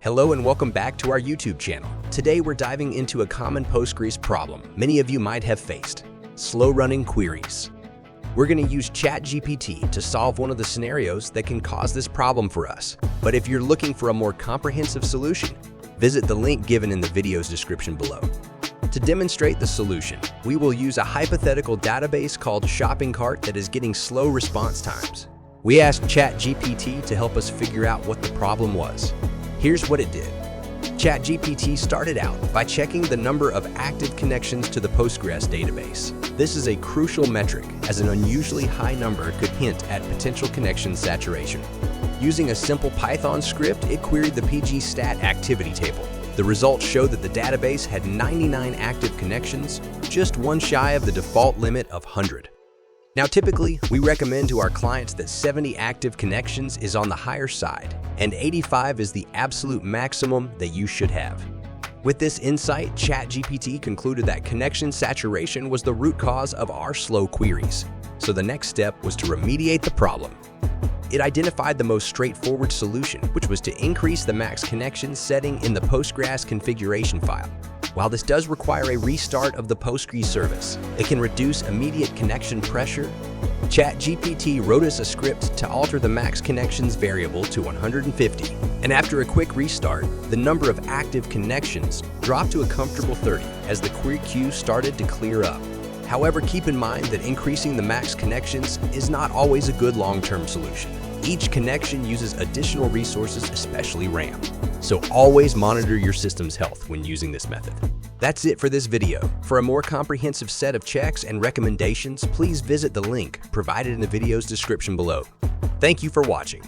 Hello and welcome back to our YouTube channel. Today we're diving into a common Postgres problem many of you might have faced: slow-running queries. We're going to use ChatGPT to solve one of the scenarios that can cause this problem for us. But if you're looking for a more comprehensive solution, visit the link given in the video's description below. To demonstrate the solution, we will use a hypothetical database called shopping cart that is getting slow response times. We asked ChatGPT to help us figure out what the problem was. Here's what it did. ChatGPT started out by checking the number of active connections to the Postgres database. This is a crucial metric, as an unusually high number could hint at potential connection saturation. Using a simple Python script, it queried the pgstat activity table. The results showed that the database had 99 active connections, just one shy of the default limit of 100. Now, typically, we recommend to our clients that 70 active connections is on the higher side, and 85 is the absolute maximum that you should have. With this insight, ChatGPT concluded that connection saturation was the root cause of our slow queries. So the next step was to remediate the problem. It identified the most straightforward solution, which was to increase the max connection setting in the Postgres configuration file. While this does require a restart of the Postgres service, it can reduce immediate connection pressure. ChatGPT wrote us a script to alter the max connections variable to 150, and after a quick restart, the number of active connections dropped to a comfortable 30 as the query queue started to clear up. However, keep in mind that increasing the max connections is not always a good long-term solution. Each connection uses additional resources, especially RAM. So always monitor your system's health when using this method. That's it for this video. For a more comprehensive set of checks and recommendations, please visit the link provided in the video's description below. Thank you for watching.